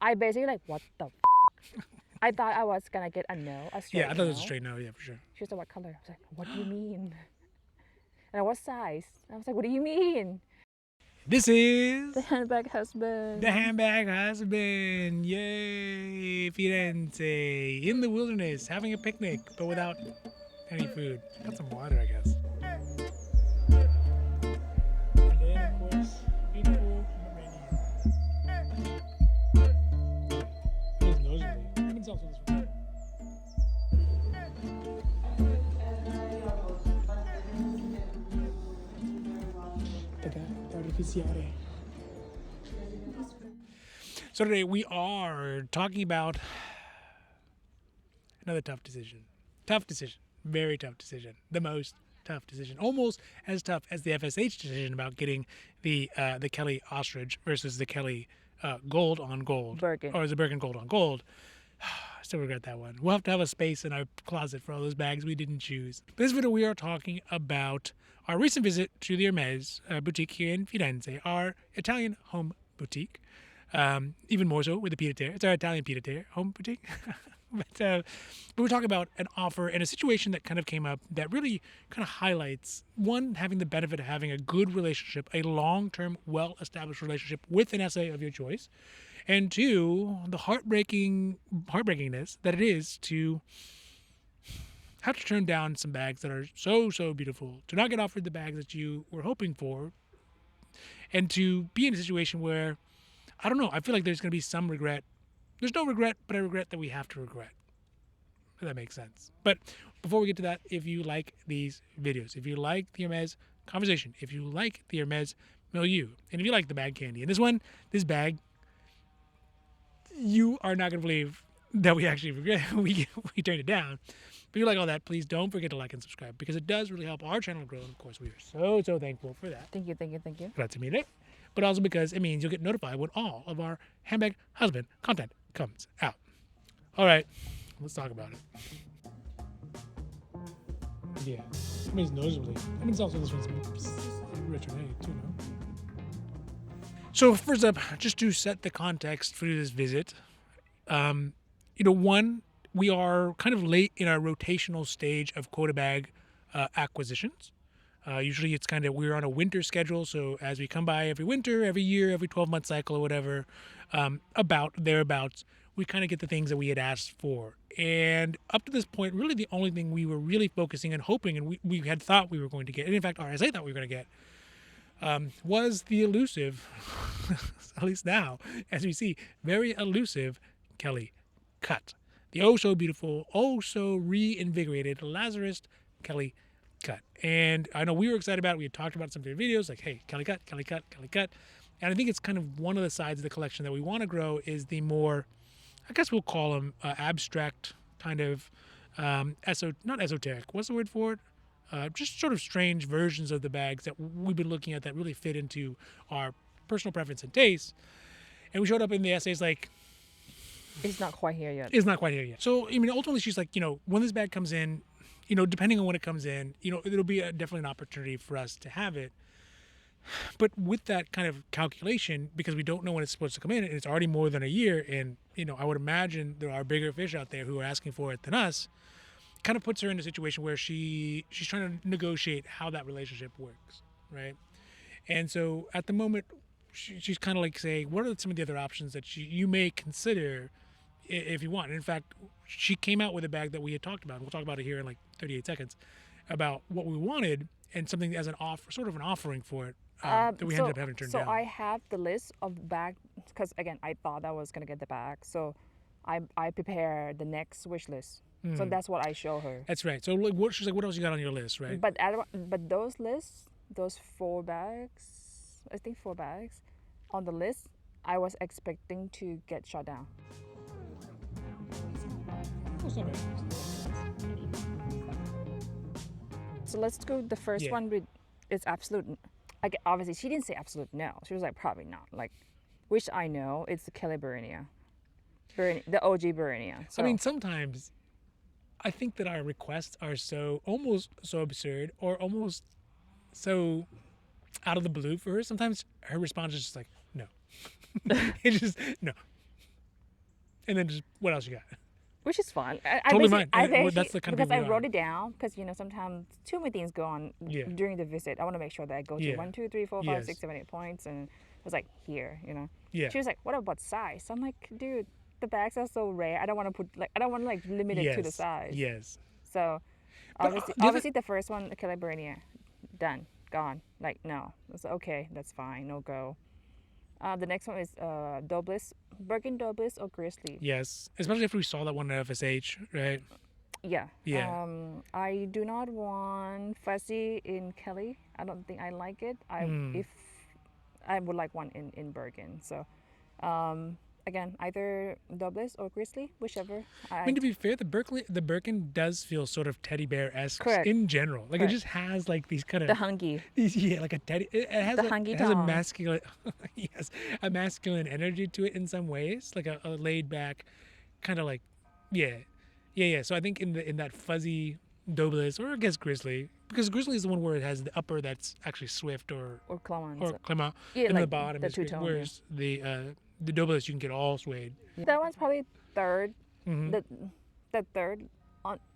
I basically like, what the I thought I was gonna get a no, a straight Yeah, I thought it was a no. straight no. Yeah, for sure. She was like, what color? I was like, what do you mean? And what size? I was like, what do you mean? This The is handbag the husband. Handbag Husband. Yay, Firenze, in the wilderness, having a picnic, but without any food. Got some water, I guess. And then, of course, beautiful Bernia. His nose really. I've been self this one. Artificiale. So today we are talking about another tough decision. Tough decision. Very tough decision. The most tough decision. Almost as tough as the FSH decision about getting the Kelly ostrich versus the Kelly gold on gold. Birkin. Or the Birkin gold on gold. I still regret that one. We'll have to have a space in our closet for all those bags we didn't choose. In this video, we are talking about our recent visit to the Hermes boutique here in Firenze, our Italian home boutique. Even more so with the pied-à-terre. It's our Italian pied-à-terre home boutique. but we're talking about an offer and a situation that kind of came up that really kind of highlights, one, having the benefit of having a good relationship, a long-term, well-established relationship with an SA of your choice, and two, the heartbreakingness that it is to have to turn down some bags that are so beautiful, to not get offered the bags that you were hoping for, and to be in a situation where, I don't know, I feel like there's going to be some regret. There's no regret, but I regret that we have to regret. If that makes sense. But before we get to that, if you like these videos, if you like the Hermes conversation, if you like the Hermes milieu, and if you like the bag candy, and this bag, you are not going to believe that we actually regret we turned it down. But if you like all that, please don't forget to like and subscribe because it does really help our channel grow. And of course, we are so thankful for that. Thank you, thank you, thank you. Grazie mille. But also because it means you'll get notified when all of our Handbag Husband content comes out. All right, let's talk about it. Yeah, I mean, it's noticeably. I mean, it's also this one's retro too, no? So first up, just to set the context for this visit, one, we are kind of late in our rotational stage of quota bag acquisitions. Usually it's kind of, we're on a winter schedule. So as we come by every winter, every year, every 12-month cycle or whatever, thereabouts, we kind of get the things that we had asked for. And up to this point, really the only thing we were really focusing and hoping, and we had thought we were going to get, and in fact, RSA thought we were going to get, was the elusive, at least now, as we see, very elusive Kelly cut. The oh so beautiful, oh so reinvigorated Lazarus Kelly cut. And I know we were excited about it. We had talked about it in some of your videos, like, hey, Kelly cut, Kelly cut, Kelly cut. And I think it's kind of one of the sides of the collection that we want to grow is the more, I guess we'll call them abstract kind of, not esoteric, what's the word for it? Just sort of strange versions of the bags that we've been looking at that really fit into our personal preference and taste. And we showed up in the essays like, It's not quite here yet. it's not quite here yet. So, I mean, ultimately she's like, when this bag comes in, depending on when it comes in, it'll be definitely an opportunity for us to have it. But with that kind of calculation, because we don't know when it's supposed to come in, and it's already more than a year, and, I would imagine there are bigger fish out there who are asking for it than us, kind of puts her in a situation where she's trying to negotiate how that relationship works, right? And so at the moment, she's kind of like saying, what are some of the other options that you may consider if you want? And in fact, she came out with a bag that we had talked about. We'll talk about it here in like 38 seconds about what we wanted and something as an offer, sort of an offering for it that we ended up having turned down. So I have the list of bag because again I thought I was gonna get the bag, so I prepared the next wish list. So that's what I show her. That's right. So like, she's like, what else you got on your list, right? But those lists, those 4 bags, I think 4 bags, on the list, I was expecting to get shut down. So let's go the first one with it's absolute. Like obviously she didn't say absolute no. She was like probably not. Like, which I know it's the Kelly Bernia, the OG Bernia. So, I mean, sometimes I think that our requests are almost so absurd or almost so out of the blue for her. Sometimes her response is just like, no. It's just, no. and then just what else you got? which is fun. Totally basically- fine. I And, well, basically- that's the kind of because people I we wrote are. it down because sometimes too many things go on Yeah. during the visit. I want to make sure that I go to Yeah. 1, 2, 3, 4, 5, Yes. 6, 7, 8 points, and I was like here, Yeah. She was like, what about size? I'm like, dude, the bags are so rare. I don't want to put I don't want to limit it to the size. Yes. So But, obviously, the other- obviously the first one, the Bernia, done, gone. Like no, it's okay, that's fine, no go. The next one is Douglas, Birkin Douglas or Grizzly. Yes. Especially if we saw that one at FSH, right? Yeah. Yeah. I do not want fuzzy in Kelly. I don't think I like it. If I would like one in Birkin. So, again, either Douglas or Grizzly, whichever. I mean, to be fair, the Birkin does feel sort of teddy bear-esque Correct. in general. Like Correct. it just has like these kind of the hungy. like a teddy. It has The a, hungy it has a tongue. masculine, yes, a masculine energy to it in some ways, like a laid back, kind of like, yeah. So I think in that fuzzy Douglas or I guess Grizzly, because Grizzly is the one where it has the upper that's actually swift or Or Clemens. Clement, Yeah, and the like bottom the is Grizzly, two-tone, whereas the Douglas you can get all suede. That one's probably third. Mhm. The third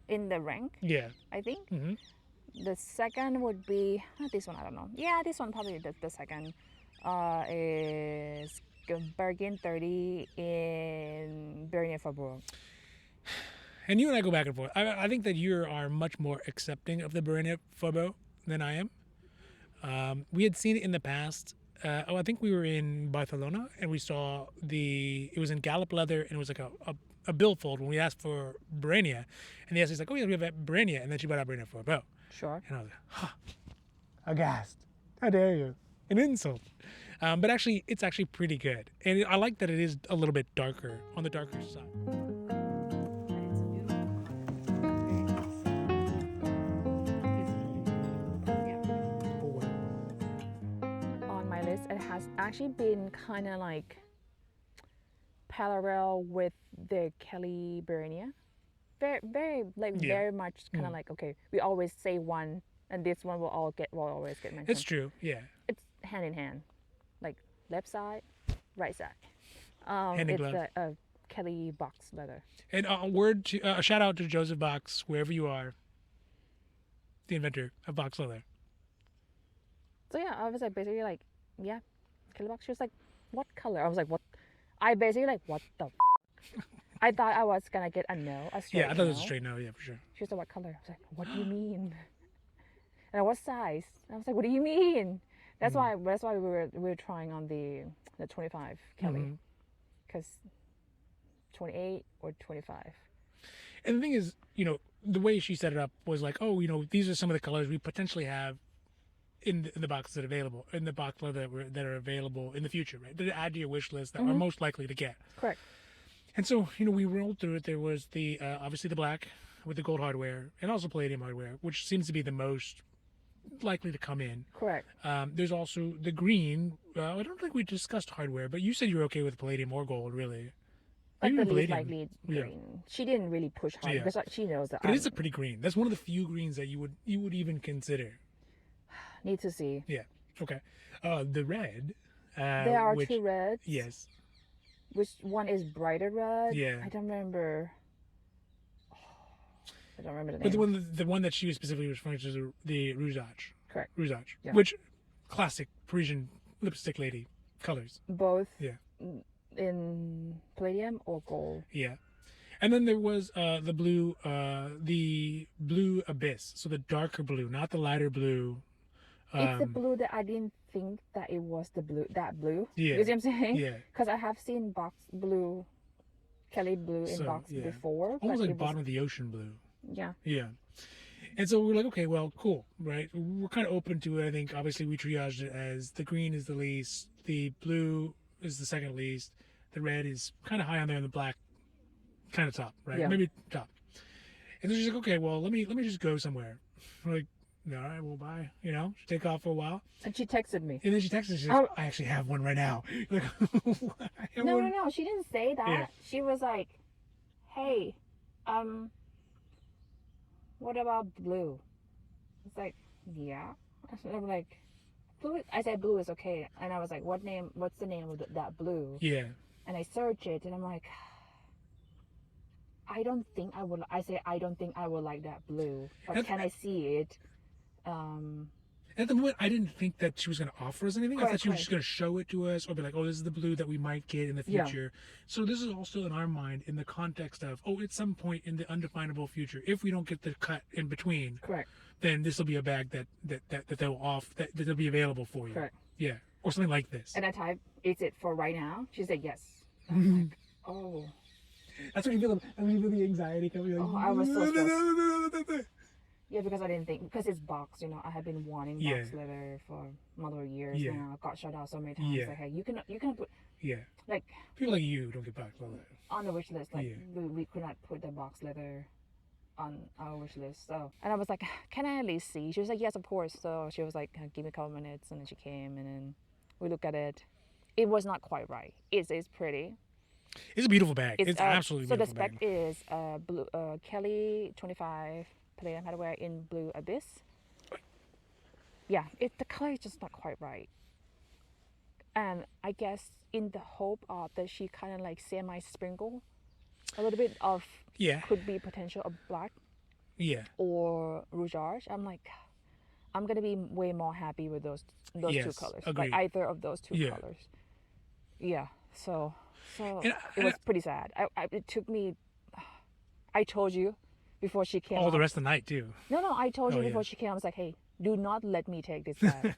in the rank, Yeah. I think. Mhm. The second would be this one. I don't know. Yeah, this one probably the second is Bergen 30 in Bernia Faubourg. And you and I go back and forth. I think that you are much more accepting of the Bernia Faubourg than I am. We had seen it in the past. I think we were in Barcelona and we saw it was in Gallop leather and it was like a billfold when we asked for Bernia. And the SA's like, oh yeah, we have Bernia. And then she brought out Bernia Faubourg. Sure. And I was like, huh, aghast. How dare you? An insult. But actually, it's actually pretty good. And I like that it is a little bit darker, on the darker side. On my list, it has actually been kind of like parallel with the Kelly Bernia. Very very much kind of like, okay, we always say one and this one will always get mentioned. It's true, yeah. It's hand in hand, like left side, right side. Hand in It's glove. a Kelly box leather. And a shout out to Joseph Box, wherever you are, the inventor of box leather. So yeah, I was like basically like, yeah, Kelly box. She was like, what color? I was like, what? I basically like, what the? I thought I was gonna get a no, a straight Yeah, I thought it was a no. straight no, yeah, for sure. She was like, what color? I was like, what do you mean? And what size? I was like, what do you mean? That's why we were trying on the 25 Kelly, because 28 or 25. And the thing is, the way she set it up was like, oh, these are some of the colors we potentially have in the boxes that are available, in the box leather that are available in the future, right? That add to your wish list that are most likely to get. Correct. And so, we rolled through it. There was the obviously the black with the gold hardware and also palladium hardware, which seems to be the most likely to come in. Correct. There's also the green. I don't think we discussed hardware, but you said you were okay with palladium or gold, really. But Maybe the least palladium. likely Yeah. green. She didn't really push hard Yeah. because like, she knows that But I it is a pretty green. That's one of the few greens that you would even consider. need to see. Yeah. Okay. The red. There are which, two reds. Yes. Which one is brighter red? Yeah. I don't remember. I don't remember the But name. the one that she was specifically referring to is the Rougeage. Correct. Rougeage. Yeah. Which classic Parisian lipstick lady colors. Both Yeah. in palladium or gold. Yeah. And then there was the blue abyss. So the darker blue, not the lighter blue. It's the blue that I didn't think that it was that blue. Yeah. You see what I'm saying? Yeah. Because I have seen box blue, Kelly blue in So, box yeah. before. Almost but like it bottom was, of the ocean blue. yeah. Yeah. And so we're like, okay, well, cool, right? We're kind of open to it. I think obviously we triaged it as the green is the least, the blue is the second least, the red is kind of high on there, and the black kind of top, right? Yeah. Maybe top. And then she's like, okay, well, let me just go somewhere. We're like, all right, well, bye. She take off for a while, And she texted me. and then she texts us. She's like, I actually have one right now. Like, I have one. No. She didn't say that. Yeah. She was like, "Hey, what about blue?" It's like, yeah. I'm like, blue. I said blue is okay, and I was like, what's the name of that blue? Yeah. And I search it, and I'm like, I don't think I would. I say I don't think I would like that blue, but And- can I see it? At the moment, I didn't think that she was going to offer us anything. I thought Correct, she was just going to show it to us or be like, oh, this is the blue that we might get in the Yeah. future. So this is also in our mind in the context of, oh, at some point in the undefinable future, if we don't get the cut in between, Correct. then this will be a bag that that'll be available for you. Correct. Yeah. Or something like this. And I type, is it for right now? She said yes. I'm like, oh. That's when you feel the anxiety coming. Like, Oh, I was so stressed. Yeah, because I didn't think, because it's box, you know, I have been wanting box Yeah. leather for multiple years Yeah. now. I got shut out so many times. Yeah. Like, hey, you can put, Yeah. like, People like you don't get box leather. on the wish list, like, Yeah. we could not put the box leather on our wish list. So, and I was like, can I at least see? She was like, yes, of course. So she was like, give me a couple minutes, and then she came, and then we looked at it. It was not quite right. It's pretty. It's a beautiful bag. It's absolutely so beautiful the spec bag. is blue Kelly 25 Palladium Hardware in blue abyss. Yeah, the color is just not quite right. And I guess in the hope of that she kind of like semi sprinkle a little bit of Yeah. could be potential of black Yeah. or rougeage. I'm like, I'm gonna be way more happy with those two Yes, colors, agreed. like either of those two Yeah. colors. Yeah, so And it was pretty sad. It took me. I told you before she came. all the up- rest of the night too. No, I told you Oh, yeah. before she came. I was like, hey, do not let me take this bag.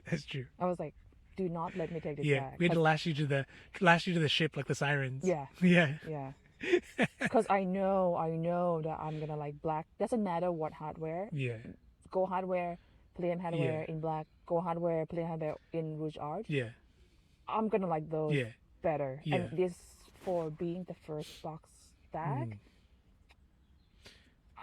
That's true. I was like, do not let me take this Yeah, bag. we had to lash you to the ship like the sirens. Yeah. Yeah. Yeah. Because I know that I'm gonna like black. Doesn't matter what hardware. Yeah. Go hardware, plain hardware Yeah. in black. Go hardware, plain hardware in rouge art. Yeah. I'm gonna like those Yeah. better. Yeah. And this for being the first box bag. Mm.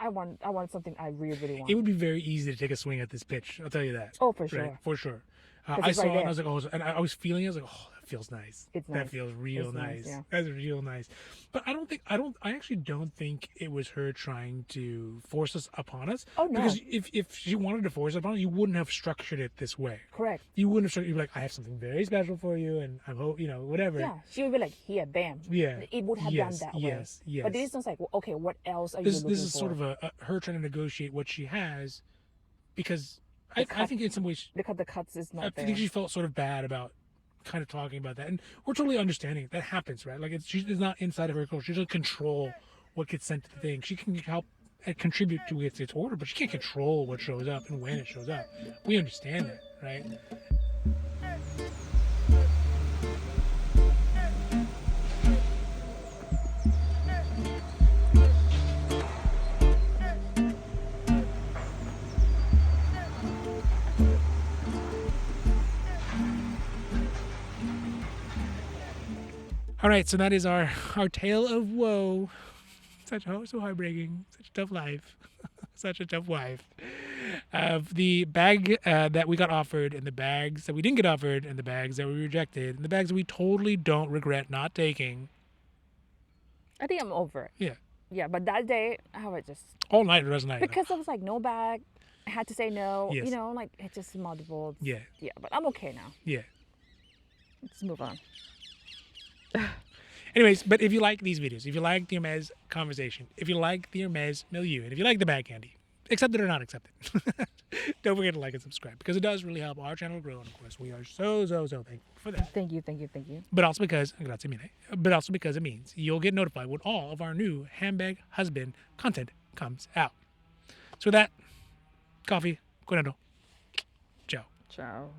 I want something I really want. It would be very easy to take a swing at this pitch. I'll tell you that. Oh, for Right? sure. For sure. 'Cause I it's saw right it and there. I was like, oh, and I was feeling it. I was like, oh, that feels nice. It's That nice. feels real It's nice, nice. yeah. That's real nice. But I actually don't think it was her trying to force us upon us. Oh, no. Because if she wanted to force it upon us, you wouldn't have structured it this way. Correct. You wouldn't have structured. You'd be like, I have something very special for you, and I hope whatever. Yeah. She would be like, here, bam. Yeah. It would have Yes, done that yes, way. yes. But this is like, well, okay, what else are you This looking this is for? sort of a her trying to negotiate what she has, because I cut- think in some ways because the cuts is not I there. think she felt sort of bad about kind of talking about that, and we're totally understanding it. That happens, right? Like she's not inside of her control. She doesn't control what gets sent to the thing. She can help and contribute to its order, but she can't control what shows up and when it shows up. We understand that, right? All right, so that is our tale of woe. So heartbreaking. Such a tough life. Such a tough wife. Of the bag that we got offered, and the bags that we didn't get offered, and the bags that we rejected, and the bags that we totally don't regret not taking. I think I'm over it. Yeah, Yeah, but that day I was just all night the rest of the night. because I was like no bag. I had to say no. Yes. You know, like it's just multiple. Yeah, Yeah, but I'm okay now. yeah. Let's move on. Anyways, but if you like these videos, if you like the Hermes conversation, if you like the Hermes milieu, and if you like the bag candy, accept it or not accept it, don't forget to like and subscribe, because it does really help our channel grow, and of course we are so thankful for that. Thank you. But also because, grazie mille, but also because it means you'll get notified when all of our new Handbag Husband content comes out. So with that, coffee, cuidado. Ciao. Ciao.